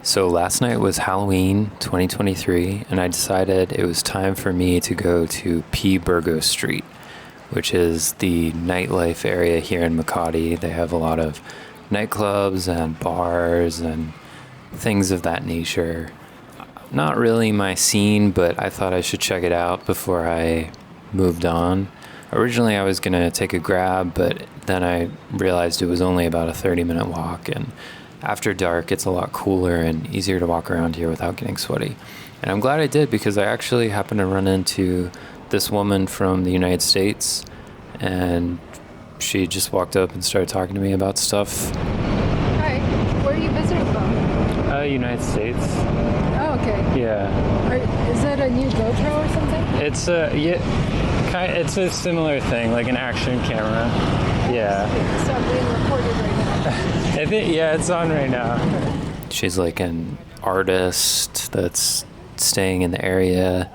So last night was Halloween 2023, and I decided it was time for me to go to P Burgos Street, which is the nightlife area here in Makati. They have a lot of nightclubs and bars and things of that nature. Not really my scene, but I thought I should check it out before I moved on. Originally, I was going to take a grab, but then I realized it was only about a 30-minute walk, and after dark, it's a lot cooler and easier to walk around here without getting sweaty. And I'm glad I did, because I actually happened to run into this woman from the United States, and she just walked up and started talking to me about stuff. Hi, where are you visiting from? United States. Oh, okay. Yeah. Is that a new GoPro or something? It's it's a similar thing, like an action camera. Yeah. So I'm being recorded right now. I think, yeah, it's on right now. She's like an artist that's staying in the area,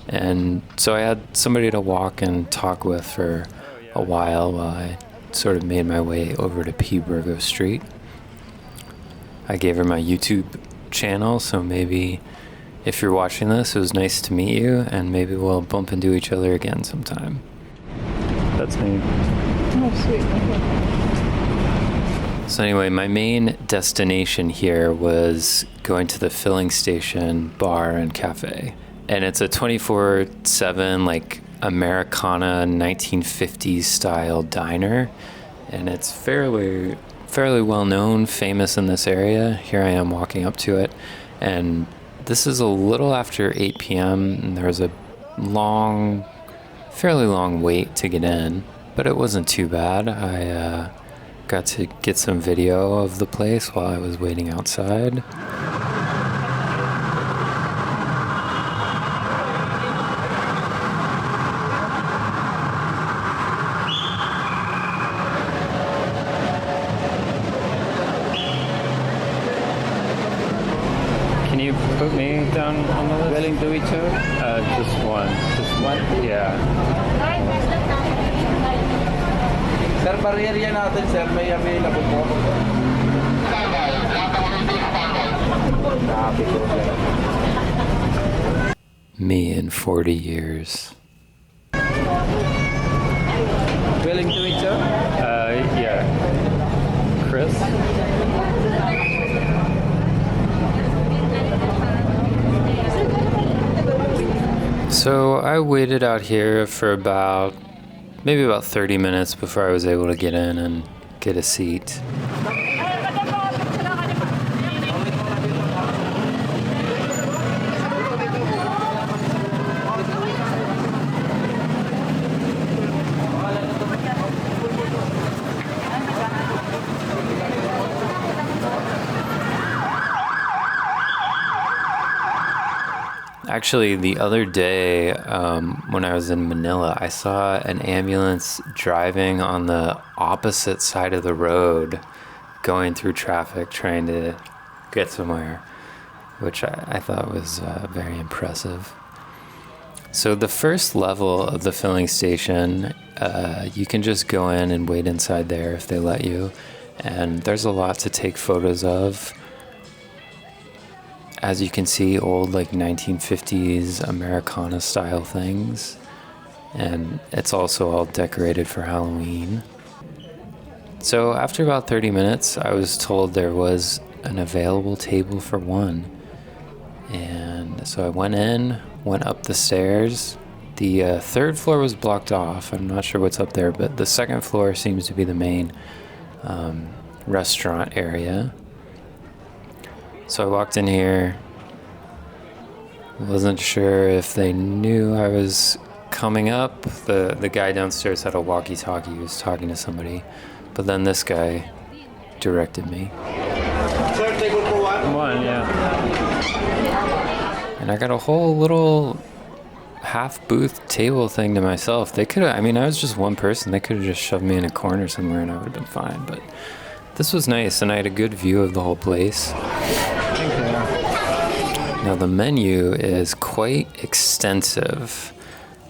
and so I had somebody to walk and talk with for a while I sort of made my way over to P Burgos Street. I gave her my YouTube channel, so maybe if you're watching this, it was nice to meet you, and maybe we'll bump into each other again sometime. That's me. Oh, sweet. Okay. So anyway, my main destination here was going to the filling station bar and cafe. And it's a 24/7, like, Americana 1950s style diner. And it's fairly well known, famous in this area. Here I am walking up to it. And this is a little after 8 p.m. and there was a fairly long wait to get in. But it wasn't too bad. I got to get some video of the place while I was waiting outside. Can you put me down on the list? Willing to eat, sir? Just one. Just one? Yeah. Sir, barrier natin, sir. May available po. Copy po, sir. Me in 40 years. Willing to eat, sir? Yeah. Chris? So I waited out here for maybe about 30 minutes before I was able to get in and get a seat. Actually, the other day, when I was in Manila, I saw an ambulance driving on the opposite side of the road, going through traffic, trying to get somewhere, which I thought was very impressive. So the first level of the filling station, you can just go in and wait inside there if they let you, and there's a lot to take photos of. As you can see, old, like, 1950s Americana style things. And it's also all decorated for Halloween. So after about 30 minutes, I was told there was an available table for one. And so I went up the stairs. The third floor was blocked off. I'm not sure what's up there, but the second floor seems to be the main restaurant area. So I walked in here, wasn't sure if they knew I was coming up. The guy downstairs had a walkie-talkie, he was talking to somebody, but then this guy directed me. Sir, table for one? One, yeah. And I got a whole little half-booth table thing to myself. I was just one person, they could have just shoved me in a corner somewhere and I would have been fine, but this was nice, and I had a good view of the whole place. Now the menu is quite extensive.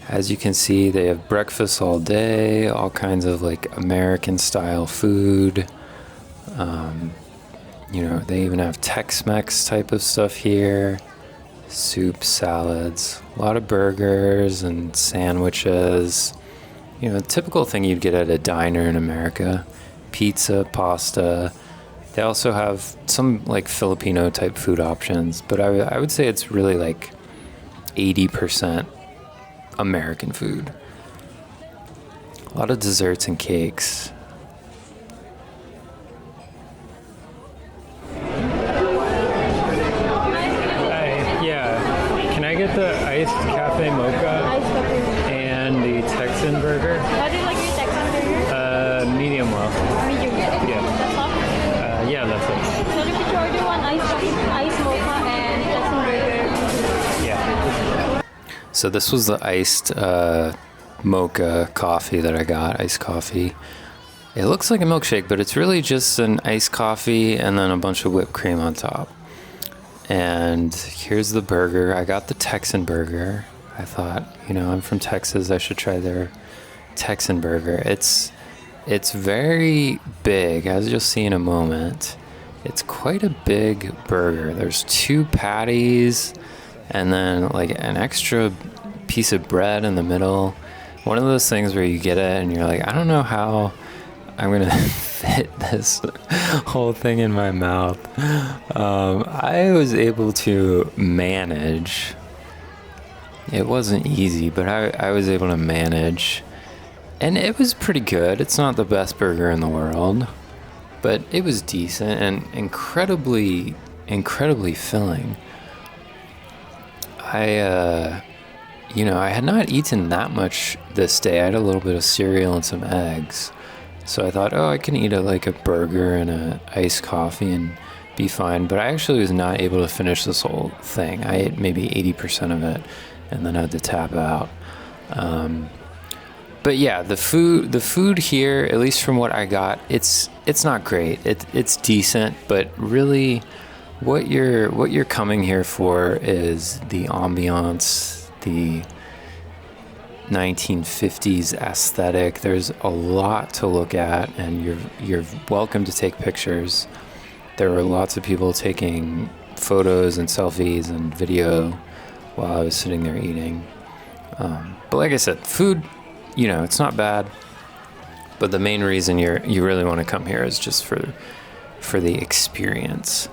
As you can see, they have breakfast all day, all kinds of, like, American style food. They even have Tex-Mex type of stuff here. Soup, salads, a lot of burgers and sandwiches. Typical thing you'd get at a diner in America. Pizza, pasta. They also have some like Filipino type food options, but I would say it's really like 80% American food. A lot of desserts and cakes. Can I get the iced cafe mocha Iced coffee. and the Texan burger? How do you like your Texan burger? Medium well. Medium. Yeah. That's all? Yeah, that's it. So if you order one iced coffee, iced mocha, and Texan burger. Yeah. So this was the iced mocha coffee that I got, iced coffee. It looks like a milkshake, but it's really just an iced coffee and then a bunch of whipped cream on top. And here's the burger. I got the Texan burger. I thought, I'm from Texas. I should try their Texan burger. It's very big, as you'll see in a moment. It's quite a big burger. There's 2 patties and then like an extra piece of bread in the middle. One of those things where you get it and you're like, I don't know how I'm gonna fit this whole thing in my mouth. I was able to manage. It wasn't easy, but I was able to manage. And it was pretty good. It's not the best burger in the world, but it was decent and incredibly filling. I had not eaten that much this day. I had a little bit of cereal and some eggs. So I thought, I can eat a burger and a iced coffee and be fine. But I actually was not able to finish this whole thing. I ate maybe 80% of it and then I had to tap out. But yeah, the food here, at least from what I got, it's not great. It's decent, but really what you're coming here for is the ambiance, the 1950s aesthetic. There's a lot to look at, and you're welcome to take pictures. There were lots of people taking photos and selfies and video while I was sitting there eating. But like I said, food, it's not bad. But the main reason you really want to come here is just for the experience.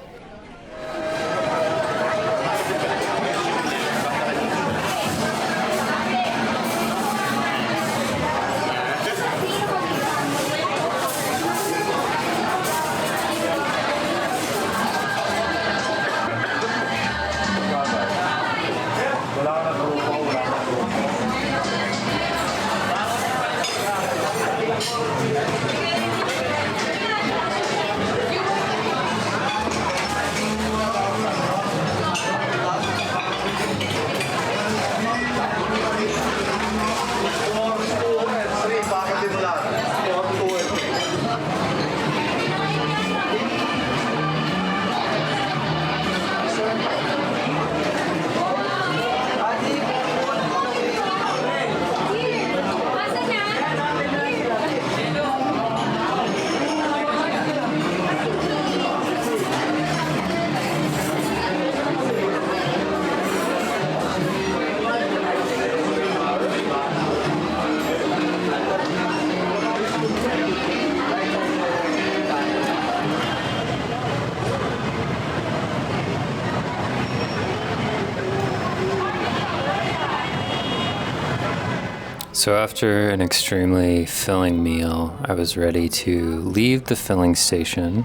So after an extremely filling meal, I was ready to leave the filling station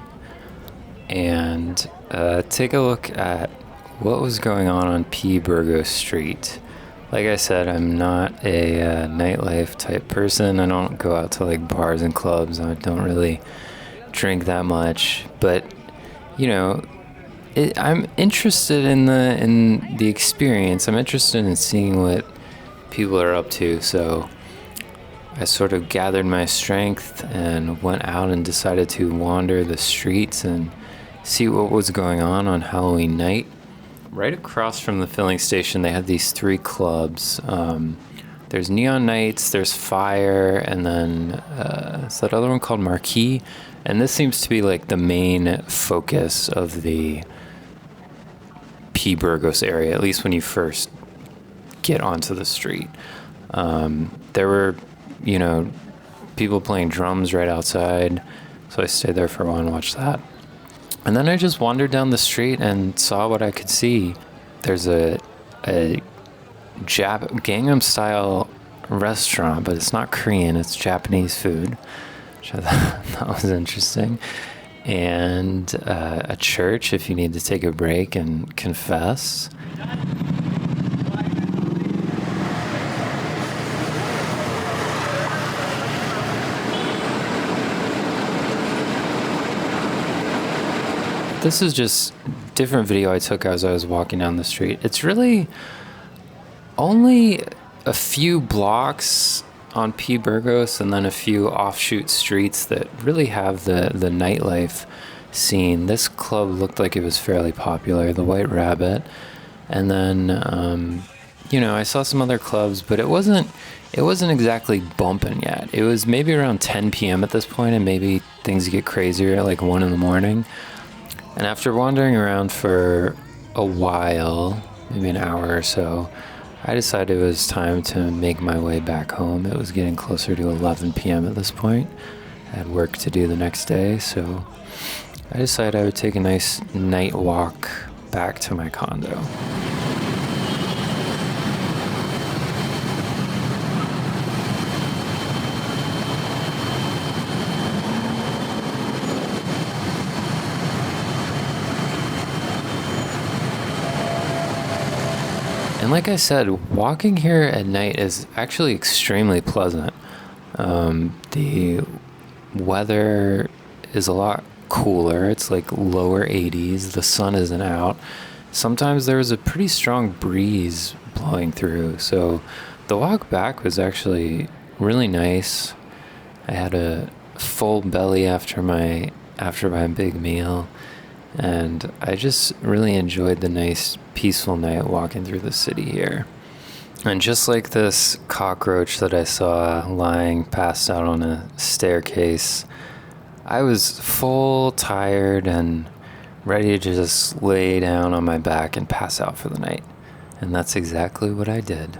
and take a look at what was going on P Burgos Street. Like I said, I'm not a nightlife type person. I don't go out to like bars and clubs. I don't really drink that much. But I'm interested in the experience. I'm interested in seeing what people are up to. So I sort of gathered my strength and went out and decided to wander the streets and see what was going on Halloween night. Right across from the filling station, they have these 3 clubs. There's Neon Nights, there's Fire, and then is that other one called Marquee? And this seems to be like the main focus of the P Burgos area, at least when you first get onto the street. There were, people playing drums right outside, so I stayed there for a while and watched that. And then I just wandered down the street and saw what I could see. There's a Gangnam style restaurant, but it's not Korean, it's Japanese food, which I thought that was interesting. And a church if you need to take a break and confess. This is just a different video I took as I was walking down the street. It's really only a few blocks on P Burgos and then a few offshoot streets that really have the nightlife scene. This club looked like it was fairly popular, the White Rabbit. And then, I saw some other clubs, but it wasn't exactly bumping yet. It was maybe around 10 p.m. at this point, and maybe things get crazier at like 1 in the morning. And after wandering around for a while, maybe an hour or so, I decided it was time to make my way back home. It was getting closer to 11 p.m. at this point. I had work to do the next day, so I decided I would take a nice night walk back to my condo. And like I said, walking here at night is actually extremely pleasant. The weather is a lot cooler. It's like lower 80s. The sun isn't out. Sometimes there's a pretty strong breeze blowing through. So the walk back was actually really nice. I had a full belly after my big meal. And I just really enjoyed the nice, peaceful night walking through the city here. And just like this cockroach that I saw lying passed out on a staircase, I was full, tired, and ready to just lay down on my back and pass out for the night. And that's exactly what I did.